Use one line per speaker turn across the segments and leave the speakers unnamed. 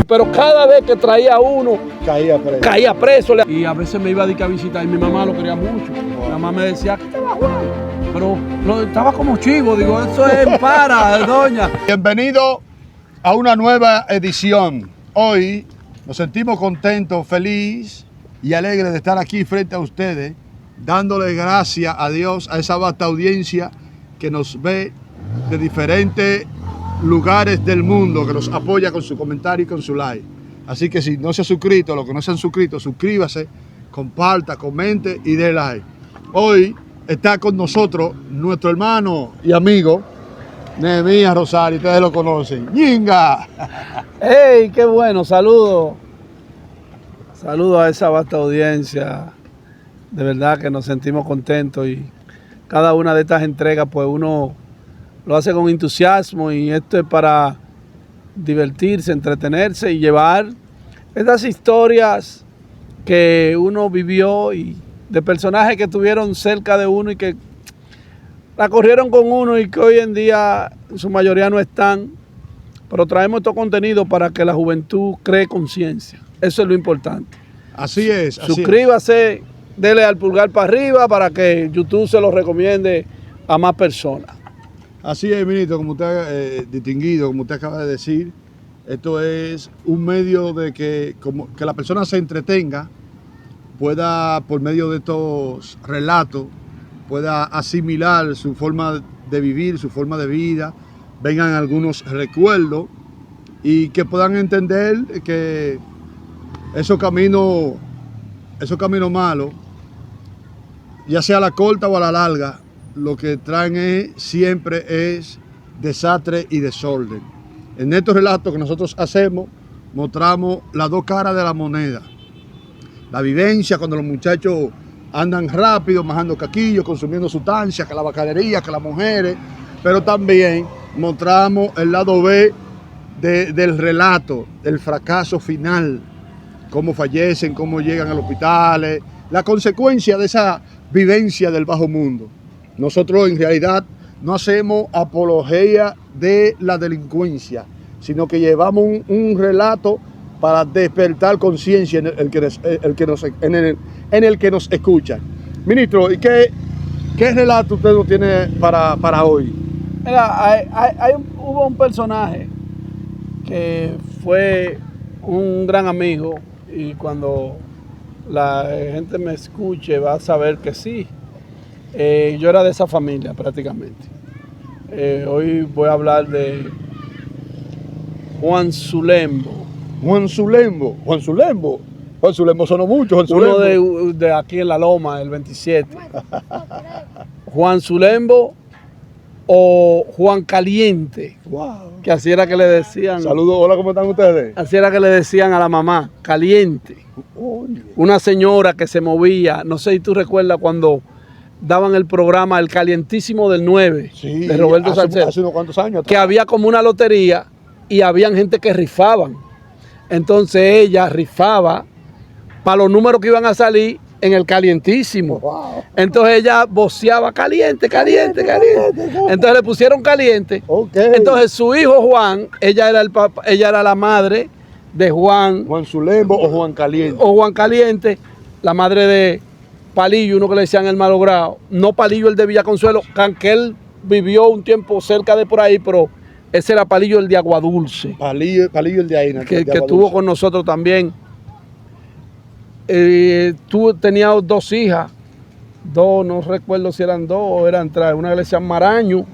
Pero cada vez que traía uno,
caía preso.
Y a veces me iba a visitar y mi mamá lo quería mucho. Mi mamá me decía, ¿qué te va, Juan? Pero estaba como chivo, digo, eso es para, doña.
Bienvenido a una nueva edición. Hoy nos sentimos contentos, felices y alegres de estar aquí frente a ustedes, dándole gracias a Dios, a esa vasta audiencia que nos ve de diferentes lugares del mundo, que nos apoya con su comentario y con su like. Así que si no se ha suscrito, los que no se han suscrito, suscríbase, comparta, comente y dé like. Hoy está con nosotros nuestro hermano y amigo Nehemías Rosario, ustedes lo conocen. ¡Ñinga!
¡Hey, qué bueno! Saludos. Saludos a esa vasta audiencia. De verdad que nos sentimos contentos y cada una de estas entregas pues uno lo hace con entusiasmo y esto es para divertirse, entretenerse y llevar estas historias que uno vivió y de personajes que estuvieron cerca de uno y que la corrieron con uno y que hoy en día en su mayoría no están, pero traemos estos contenidos para que la juventud cree conciencia. Eso es lo importante.
Así es.
Suscríbase, dele al pulgar para arriba para que YouTube se lo recomiende a más personas.
Así es, ministro, como usted distinguido, como usted acaba de decir, esto es un medio de que la persona se entretenga, pueda, por medio de estos relatos, pueda asimilar su forma de vivir, su forma de vida, vengan algunos recuerdos y que puedan entender que esos caminos malos, ya sea a la corta o a la larga, lo que traen siempre es desastre y desorden. En estos relatos que nosotros hacemos, mostramos las dos caras de la moneda. La vivencia cuando los muchachos andan rápido, majando caquillos, consumiendo sustancias, que la bacanería, que las mujeres, pero también mostramos el lado B del relato, el fracaso final, cómo fallecen, cómo llegan al hospital, la consecuencia de esa vivencia del bajo mundo. Nosotros en realidad no hacemos apología de la delincuencia, sino que llevamos un relato para despertar conciencia en el que nos escucha. Ministro, ¿y qué relato usted nos tiene para hoy?
Mira, hubo un personaje que fue un gran amigo y cuando la gente me escuche va a saber que sí. Yo era de esa familia prácticamente. Hoy voy a hablar de Juan Zulembo.
Juan Zulembo sonó mucho, Juan Zulembo.
Uno de aquí en La Loma, el 27. Juan Zulembo o Juan Caliente.
Wow.
Que así era que le decían.
Saludos, hola, ¿cómo están ustedes?
Así era que le decían a la mamá, Caliente.
Oye.
Una señora que se movía, no sé si tú recuerdas cuando daban el programa El Calientísimo del 9,
sí,
de Roberto Salcedo,
hace unos cuantos años atrás.
Que había como una lotería y habían gente que rifaban. Entonces ella rifaba para los números que iban a salir en El Calientísimo.
Wow.
Entonces ella voceaba caliente, caliente, caliente. Entonces le pusieron Caliente.
Okay.
Entonces su hijo Juan, ella era la madre de Juan
Zulembo o Juan Caliente.
O Juan Caliente, la madre de Palillo, uno que le decían el malogrado. No Palillo el de Villaconsuelo, que él vivió un tiempo cerca de por ahí, pero ese era Palillo el de Aguadulce.
Palillo el de ahí.
Que estuvo con nosotros también. Tú tenías dos hijas, no recuerdo si eran dos o eran tres, una que le decían Maraño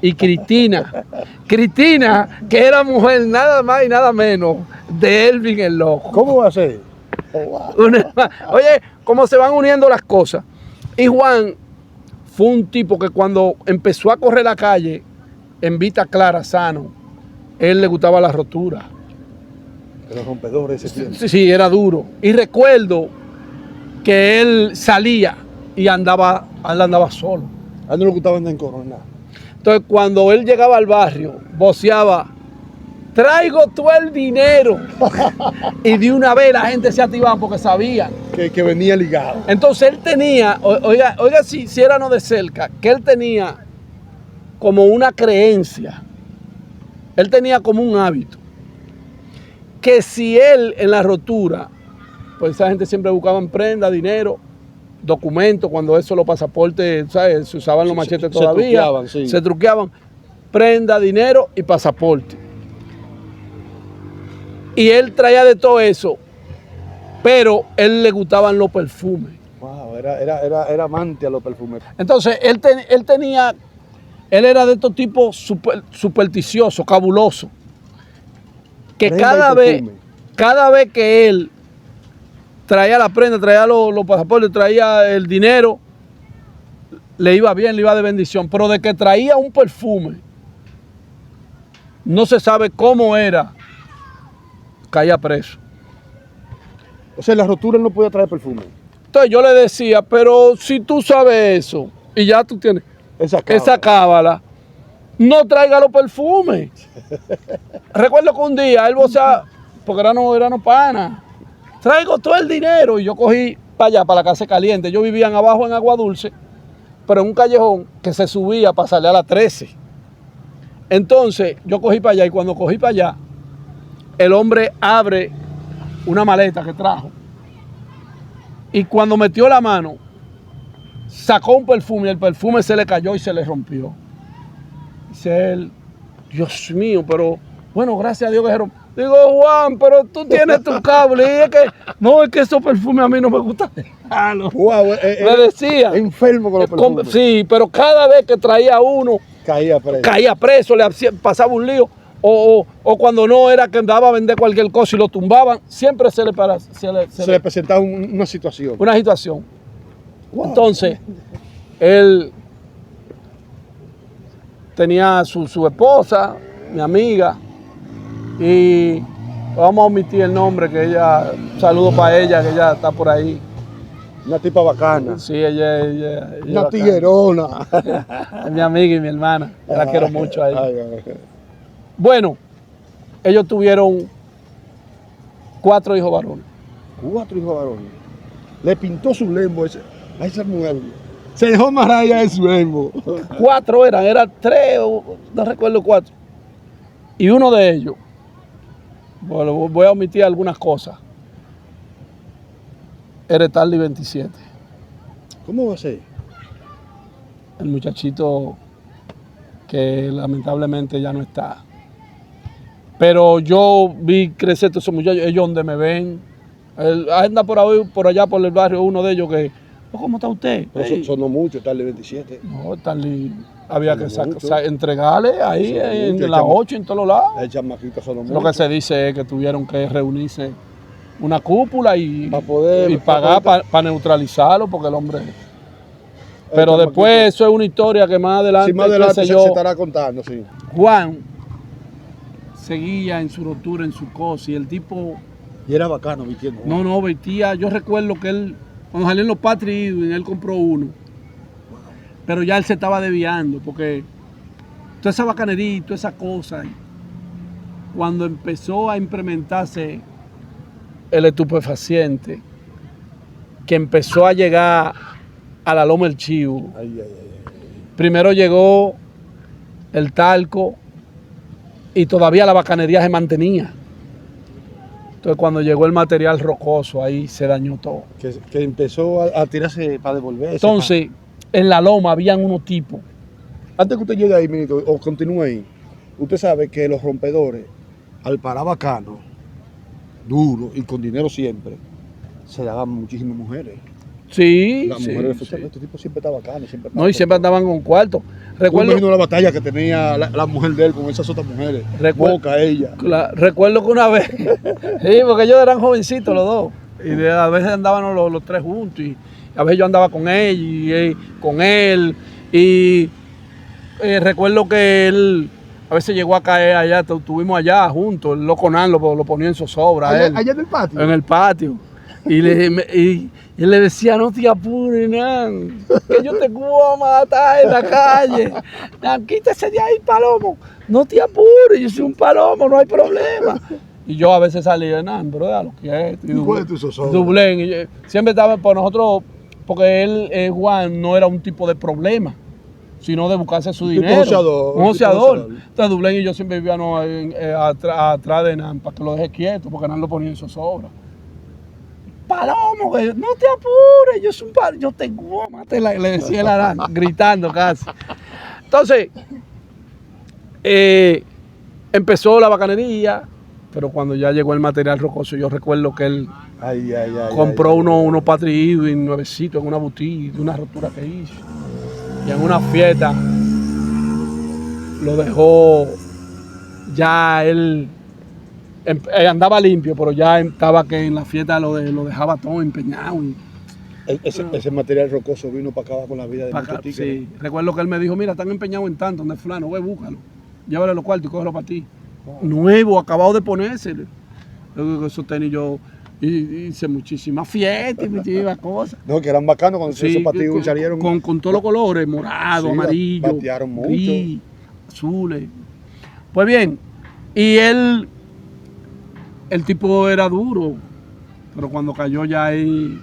y Cristina. Cristina, que era mujer nada más y nada menos de Elvin el Loco.
¿Cómo va a ser?
Oh, wow. Oye, cómo se van uniendo las cosas. Y Juan fue un tipo que cuando empezó a correr la calle en Vista Clara, sano, él le gustaba la rotura.
Era rompedor ese tiempo.
Sí, era duro. Y recuerdo que él salía y él andaba solo.
A él no le gustaba andar en coro, nada.
Entonces, cuando él llegaba al barrio, voceaba, traigo todo el dinero. Y de una vez la gente se activaba porque sabía
que venía ligado.
Entonces él tenía, oiga si era no de cerca, que él tenía como una creencia. Él tenía como un hábito. Que si él en la rotura, pues esa gente siempre buscaba prenda, dinero, documentos, cuando eso los pasaportes, ¿sabes? Se usaban los machetes todavía. Se truqueaban. Prenda, dinero y pasaporte. Y él traía de todo eso, pero él le gustaban los perfumes.
Wow, era amante a los perfumes.
Entonces, él era de estos tipos supersticiosos, cabulosos, que cada vez que él traía la prenda, traía los pasaportes, traía el dinero, le iba bien, le iba de bendición. Pero de que traía un perfume, no se sabe cómo era, caía preso.
O sea, en la rotura él no podía traer perfume.
Entonces yo le decía, pero si tú sabes eso y ya tú tienes esa cábala, no traiga los perfumes. Recuerdo que un día él vocea, porque éramos pana, traigo todo el dinero y yo cogí para allá, para la casa caliente. Yo vivía abajo en Agua Dulce, pero en un callejón que se subía para salir a las 13. Entonces yo cogí para allá y cuando cogí para allá, el hombre abre una maleta que trajo y cuando metió la mano, sacó un perfume y el perfume se le cayó y se le rompió. Dice él, Dios mío, pero bueno, gracias a Dios que se rompió. Digo, Juan, pero tú tienes tu cable. Y es que esos perfumes a mí no me gustan.
Wow,
me decía.
Enfermo con los perfumes.
Sí, pero cada vez que traía uno, caía preso, le pasaba un lío. O cuando no era que andaba a vender cualquier cosa y lo tumbaban, siempre se le
presentaba una situación.
Una situación. Wow. Entonces, él tenía su esposa, mi amiga, y vamos a omitir el nombre, que ella, un saludo para ella, que ella está por ahí.
Una tipa bacana.
Sí, ella
una tiguerona.
Es mi amiga y mi hermana, la quiero mucho a ella. Bueno, ellos tuvieron 4 hijos varones.
4 hijos varones. Le pintó su lembo a esa mujer. Se dejó maraya de su lembo.
4 eran 3, no recuerdo 4. Y uno de ellos, bueno, voy a omitir algunas cosas, era Tarly 27.
¿Cómo va a ser?
El muchachito que lamentablemente ya no está. Pero yo vi crecer todos esos muchachos, ellos donde me ven. Anda por allá por el barrio, uno de ellos que, ¿cómo está usted?
Hey. Son no muchos, Tarly 27.
No, Tarly había que entregarle ahí en las 8 en todos lados.
El chamaquito son
Lo que se dice es que tuvieron que reunirse una cúpula y pagar para neutralizarlo, porque el hombre... Pero después eso es una historia que más adelante,
se estará contando, sí.
Juan seguía en su rotura, en su cosa, y el tipo...
Y era bacano vistiendo.
No, vestía. Yo recuerdo que él, cuando salían los Patrick, él compró uno. Pero ya él se estaba desviando, porque toda esa bacanería y toda esa cosa, cuando empezó a implementarse el estupefaciente, que empezó a llegar a la Loma del Chivo. Primero llegó el talco y todavía la bacanería se mantenía. Entonces cuando llegó el material rocoso, ahí se dañó todo.
Que empezó a tirarse para devolverse.
Entonces, en la loma habían unos tipos.
Antes que usted llegue ahí, ministro, o continúe ahí, usted sabe que los rompedores, al parar bacano, duro y con dinero siempre, se daban muchísimas mujeres.
Sí,
las mujeres, este tipo siempre estaba bacano.
Y siempre andaban con cuarto.
Recuerdo la batalla que tenía la mujer de él con esas otras mujeres. Boca, ella.
Recuerdo que una vez, sí, porque ellos eran jovencitos los dos, y a veces andaban los 3 juntos, y a veces yo andaba con ella y con él, y recuerdo que él a veces llegó a caer allá, estuvimos allá juntos, el loco Nan lo ponía en zozobra.
¿Allá en el patio?
En el patio. Y él le decía, no te apures, Nan, que yo te voy a matar en la calle. Nan, quítese de ahí, palomo. No te apures, yo soy un palomo, no hay problema. Y yo a veces salía, Nan, bro, déjalo quieto.
¿Y cuál es tu zozobra?
Dublén. Y siempre estaba por nosotros, porque él, Juan, no era un tipo de problema. sino de buscarse su
Tipo
dinero.
joseador,
Un joseador.
tipo joseador.
Entonces Dublén y yo siempre vivíamos atrás de Nan para que lo deje quieto, porque Nan lo ponía en zozobra. Palomo, que no te apures, yo soy un palomo, yo te gómate, le decía el Arán, gritando casi. Entonces, empezó la bacanería, pero cuando ya llegó el material rocoso, yo recuerdo que él compró unos Patrick Ewing nuevecitos en una boutique de una rotura que hizo. Y en una fiesta lo dejó, ya él andaba limpio, pero ya estaba que en la fiesta lo dejaba todo empeñado.
Ese material rocoso vino para acabar con la vida de muchos tigres.
Sí, recuerdo que él me dijo, mira, están empeñados en tanto, donde fulano, ve, búscalo, llévale los cuartos y cógelo para ti. Nuevo, acabado de ponerse. Esos tenis yo hice muchísimas fiestas y muchísimas cosas.
No, que eran bacanos cuando
Sí,
esos patines salieron.
con todos los colores, morado,
Sí,
amarillo,
batearon mucho.
gris, azules. Pues bien, y el tipo era duro, pero cuando cayó ya ahí,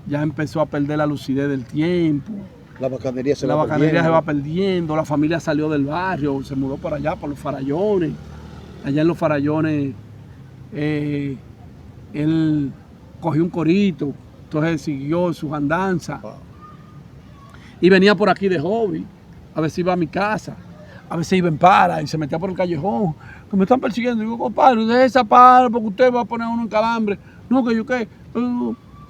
ya empezó a perder la lucidez del tiempo.
La bacanería se
La
va
bacanería
perdiendo.
se va perdiendo, la familia salió del barrio, se mudó para allá, para los Farallones. Allá en los Farallones, él cogió un corito, entonces siguió sus andanzas.
Wow.
Y venía por aquí de hobby, a veces iba a mi casa, a veces iba en para y se metía por el callejón, que me están persiguiendo. Digo, compadre, deje esa para porque usted va a poner uno en calambre. No, que yo qué.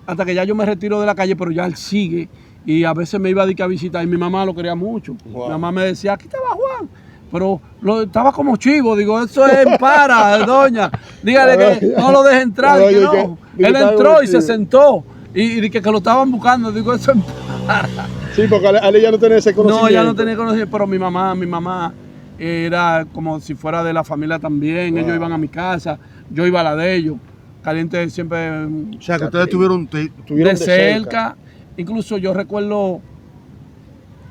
Hasta que ya yo me retiro de la calle, pero ya él sigue. Y a veces me iba a visitar y mi mamá lo quería mucho.
Wow.
Mi mamá me decía, aquí estaba Juan. Pero estaba como chivo, digo, eso es en para, doña. Dígale que no lo deje entrar.
No,
Que
yo
no.
que
Él
estaba
entró
como
y se
chivo.
sentó. Y que lo estaban buscando. Digo, eso es en para.
Sí, porque Ale ya no tenía ese conocimiento.
No, ya no tenía conocimiento, pero mi mamá era como si fuera de la familia también.
Wow.
Ellos iban a mi casa, yo iba a la de ellos. Caliente siempre.
O sea, que ustedes tuvieron
de cerca. Incluso yo recuerdo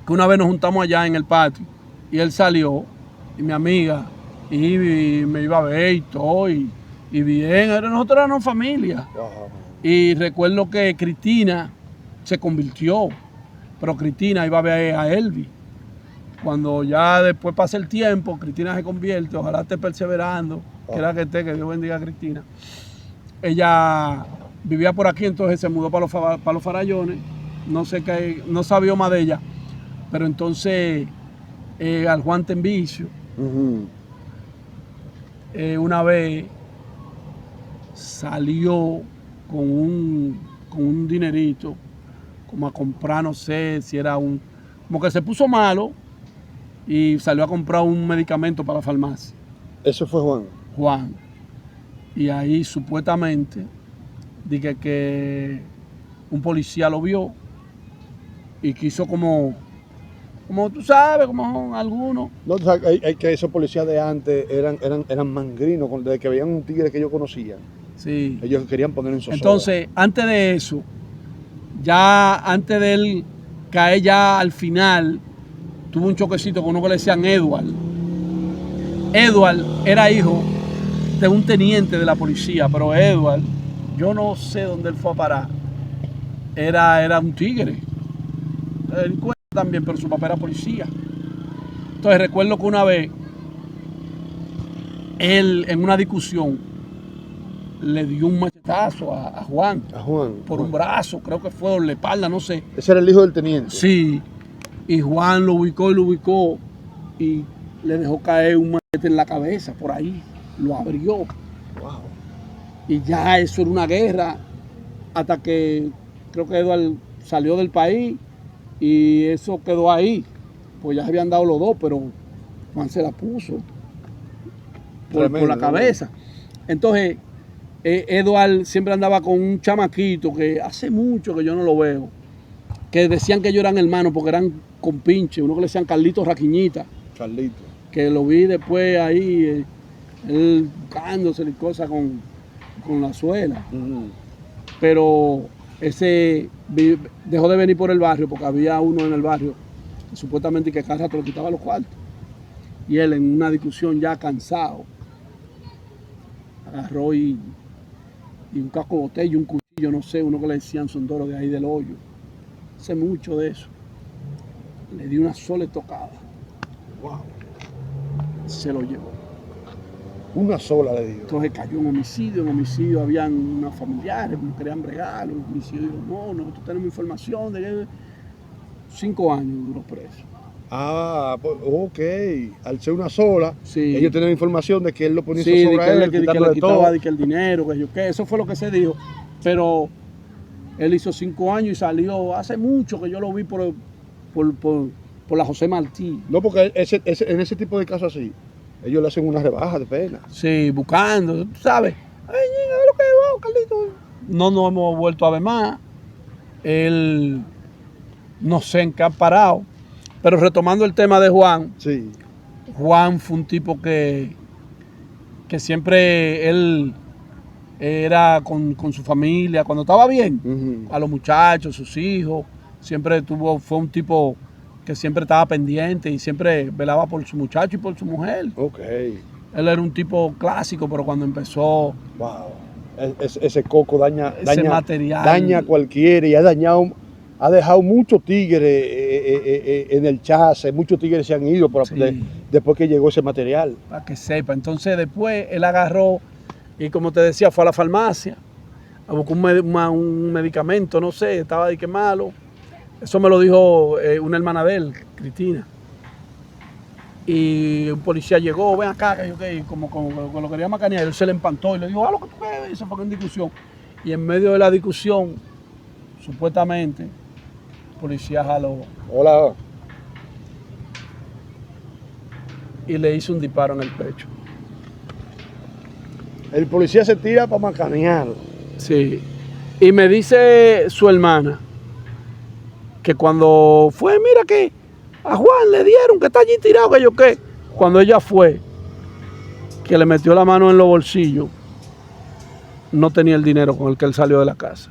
que una vez nos juntamos allá en el patio y él salió y mi amiga y me iba a ver y todo y bien. Nosotros éramos familia.
Wow.
Y recuerdo que Cristina se convirtió, pero Cristina iba a ver a Elvis. Cuando ya después pasa el tiempo, Cristina se convierte, ojalá esté perseverando, que era que esté, que Dios bendiga a Cristina. Ella vivía por aquí, entonces se mudó para los Farallones, no sé qué, no sabía más de ella, pero entonces al Juan Tembicio, una vez salió con un dinerito, como a comprar, no sé si era como que se puso malo y salió a comprar un medicamento para la farmacia.
Eso fue
Juan. Y ahí supuestamente dije que un policía lo vio y quiso como tú sabes, como algunos.
No, o sea, que esos policías de antes eran mangrinos, desde que veían un tigre que ellos conocían.
Sí.
Ellos querían poner en zozobra.
Entonces, antes de eso, ya antes de él caer ya al final, tuvo un choquecito con uno que le decían Edward. Edward era hijo de un teniente de la policía, pero Edward, yo no sé dónde él fue a parar. Era un tigre. Él cuenta también, pero su papá era policía. Entonces recuerdo que una vez, él en una discusión le dio un machetazo a Juan.
A Juan.
Por un brazo, creo que fue, o la espalda, no sé.
Ese era el hijo del teniente.
Sí, y Juan lo ubicó y le dejó caer un machete en la cabeza, por ahí, lo abrió.
Wow.
Y ya eso era una guerra, hasta que creo que Eduardo salió del país y eso quedó ahí. Pues ya se habían dado los dos, pero Juan se la puso por la cabeza. Entonces, Eduardo siempre andaba con un chamaquito que hace mucho que yo no lo veo, que decían que ellos eran hermanos porque eran compinches, uno que le decían Carlito Raquiñita.
Carlito.
Que lo vi después ahí, él buscándose y cosas con la suela. Pero ese dejó de venir por el barrio porque había uno en el barrio que supuestamente que cada rato le quitaba los cuartos. Y él en una discusión ya cansado, agarró y un casco de botella, un cuchillo, no sé, uno que le decían Sondoro de ahí del hoyo. Sé mucho de eso. le dio una sola estocada.
Wow.
Se lo llevó.
Una sola le dio.
Entonces cayó en homicidio habían unos familiares, no querían bregar, los homicidios, no, nosotros tenemos información de que 5 años duró preso.
Ah, pues, ok. Al ser una sola,
Sí.
ellos tenían información de que él lo ponía
Sí,
sobre
que
él,
le
quitándole
quitaba
todo.
de que el dinero, que yo qué, eso fue lo que se dijo. Pero él hizo 5 años y salió hace mucho que yo lo vi por la José Martí.
No, porque en ese tipo de casos así, ellos le hacen una rebaja de pena.
Sí, buscando, tú sabes. Ay, lo que vos, Carlito. No nos hemos vuelto a ver más. Él, no sé en qué ha parado. Pero retomando el tema de Juan,
Sí.
Juan fue un tipo que siempre él era con su familia, cuando estaba bien,
Ujú.
a los muchachos, sus hijos, fue un tipo que siempre estaba pendiente y siempre velaba por su muchacho y por su mujer.
Ok.
Él era un tipo clásico, pero cuando empezó
Wow. Ese coco
ese material,
daña a cualquiera y ha dejado muchos tigres en el chasis, muchos tigres se han ido
Sí.
después que llegó ese material.
para que sepa. Entonces después él agarró y como te decía, fue a la farmacia a buscar un medicamento, no sé, estaba de que malo. Eso me lo dijo una hermana de él, Cristina. Y un policía llegó, ven acá, que yo qué, como lo quería macanear, él se le empantó y le dijo, lo que tú quieres, y se fue en discusión. Y en medio de la discusión, supuestamente, el policía jaló
Hola.
y le hizo un disparo en el pecho.
El policía se tira para macanear.
Sí. Y me dice su hermana que cuando fue, mira que a Juan le dieron que está allí tirado, que yo qué. Cuando ella fue, que le metió la mano en los bolsillos, no tenía el dinero con el que él salió de la casa.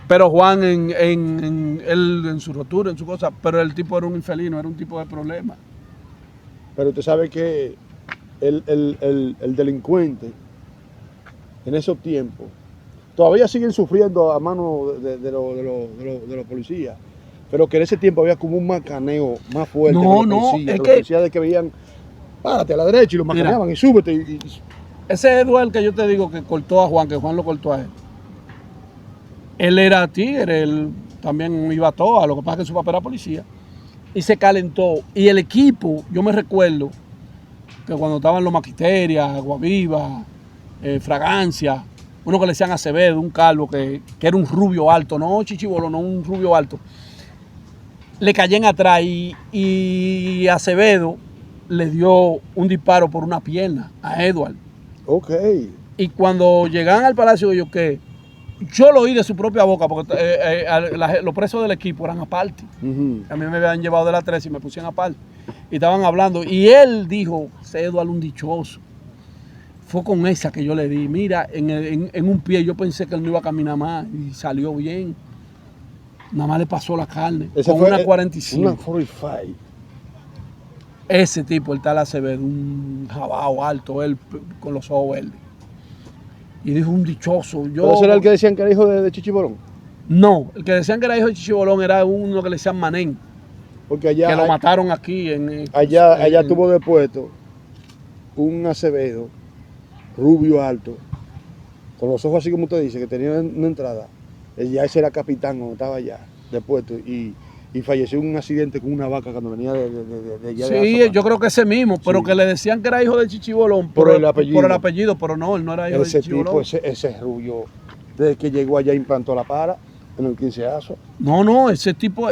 Pero Juan en su rotura, en su cosa, pero el tipo era un infeliz, no era un tipo de problema.
Pero usted sabe que el delincuente en esos tiempos todavía siguen sufriendo a mano de los policías, pero que en ese tiempo había como un macaneo más fuerte
No,
con los
no,
policías,
es
los
que-
policías de que veían, párate a la derecha y lo macaneaban y súbete.
Ese Eduardo que yo te digo que cortó a Juan, que Juan lo cortó a él. Él era tigre, él también iba a todas, lo que pasa es que su papá era policía. Y se calentó. Y el equipo, yo me recuerdo que cuando estaban los Maquiteria, Guaviva, Fragancia, uno que le decían Acevedo, un calvo que era un rubio alto, no chichibolo, no un rubio alto, le caían atrás y Acevedo le dio un disparo por una pierna a Edward.
Ok.
Y cuando llegaban al Palacio de Yoqué, yo lo oí de su propia boca, porque los presos del equipo eran aparte.
Ujú.
A mí me habían llevado de la 3 y me pusieron aparte. Y estaban hablando. Y él dijo, ese Eduardo un dichoso. Fue con esa que yo le di. Mira, en un pie yo pensé que él no iba a caminar más. Y salió bien. Nada más le pasó la carne.
Ese
con
fue
una 45.
Una 45.
Ese tipo, el tal Acevedo, un jabao alto, él con los ojos verdes. Y dijo un dichoso.
¿Pero ese era el que decían que era hijo de Chichibolón?
No, el que decían que era hijo de Chichibolón era uno que le decían Manén,
Porque allá,
que lo mataron aquí.
allá tuvo de puesto un Acevedo, rubio alto, con los ojos así como usted dice, que tenía una entrada. Ya ese era capitán cuando estaba allá, de puesto, y falleció en un accidente con una vaca cuando venía de allá de
Sí,
Azapa.
yo creo que ese mismo, pero
Sí.
que le decían que era hijo de Chichibolón
Por el apellido.
pero no, él no era hijo
Ese
de Chichibolón.
tipo, ese rubio, desde que llegó allá implantó la para en el quinceazo.
No, ese tipo,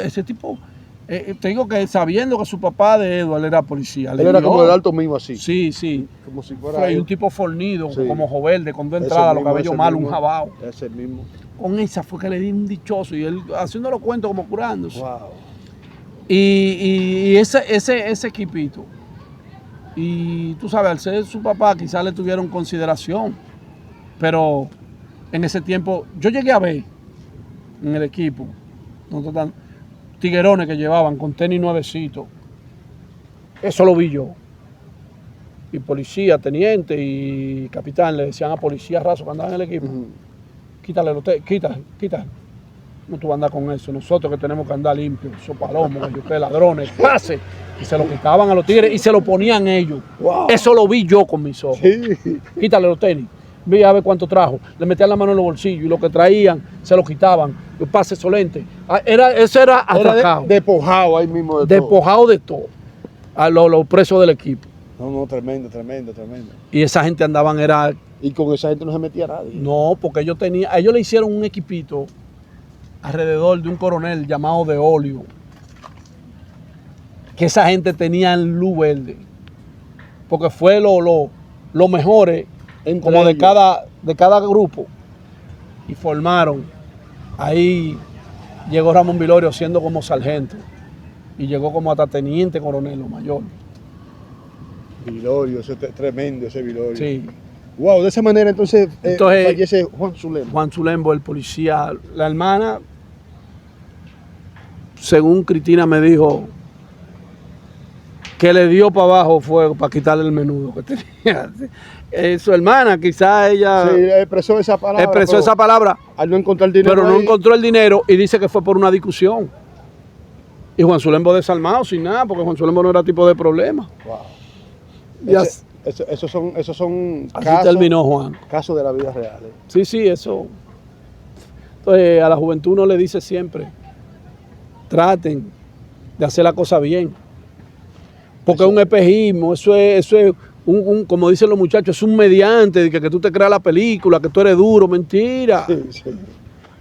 te digo que sabiendo que su papá de Eduardo era policía.
Él era como del alto mismo así.
Sí, sí.
Como si fuera
Fue
él.
un tipo fornido,
Sí.
como Joverde, con dos
Ese
entradas, los
mismo,
cabellos
ese
malos, un
mismo,
jabao.
Ese mismo.
Con esa fue que le di un dichoso y él haciendo los cuentos como curándose.
Wow.
Y ese equipito, y tú sabes, al ser su papá quizás le tuvieron consideración, pero en ese tiempo, yo llegué a ver en el equipo, tiguerones que llevaban con tenis nuevecitos, eso lo vi yo. Y policía, teniente y capitán le decían a policía raso cuando andaban en el equipo,
Ujú.
quítale los tenis, quítale. No tú vas a andar con eso. Nosotros que tenemos que andar limpios, esos palomos, ustedes ladrones, pase. Y se lo quitaban a los tigres y se lo ponían ellos.
Wow.
Eso lo vi yo con mis ojos.
Sí.
Quítale los tenis. Vi a ver cuánto trajo. Le metían la mano en los bolsillos y lo que traían se lo quitaban. Los pases solentes. Eso era atracado.
Despojado ahí mismo de todo.
Despojado de todo. A los presos del equipo.
No, tremendo, tremendo, tremendo.
Y esa gente andaban,
Y con esa gente no se metía nadie.
no, porque ellos le hicieron un equipito alrededor de un coronel llamado De Olio. Que esa gente tenía en luz verde. Porque fue lo mejores como de cada grupo. Y formaron. Ahí llegó Ramón Vilorio siendo como sargento. Y llegó como hasta teniente coronel o mayor.
Vilorio, eso es tremendo, ese Vilorio.
Sí.
Wow, de esa manera entonces fallece Juan Zulembo.
Juan Zulembo, el policía. La hermana, según Cristina me dijo, que le dio para abajo fuego para quitarle el menudo que tenía. Su hermana, quizás ella
Sí, expresó esa palabra. Al no encontrar el dinero.
pero no encontró el dinero y dice que fue por una discusión. Y Juan Zulembo desarmado, sin nada, porque Juan Zulembo no era tipo de problema.
Wow.
Y así
Esos son
terminó Juan.
casos de la vida real.
Sí, eso. Entonces, a la juventud uno le dice siempre, traten de hacer la cosa bien. Porque es un espejismo, eso es como dicen los muchachos, es un mediante, de que tú te creas la película, que tú eres duro, mentira.
Sí, sí.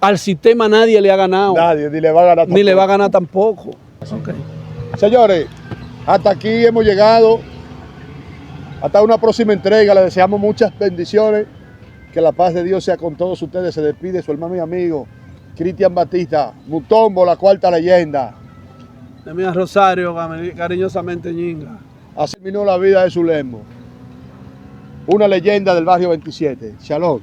Al sistema nadie le ha ganado.
Nadie, ni le va a ganar tampoco.
Ni le va a ganar tampoco. Okay.
Señores, hasta aquí hemos llegado. Hasta una próxima entrega. Les deseamos muchas bendiciones. Que la paz de Dios sea con todos ustedes. Se despide su hermano y amigo, Cristian Batista, Mutombo, la cuarta leyenda.
De mí a Rosario, cariñosamente Ñinga.
Así terminó la vida de Zulembo. Una leyenda del barrio 27. Shalom.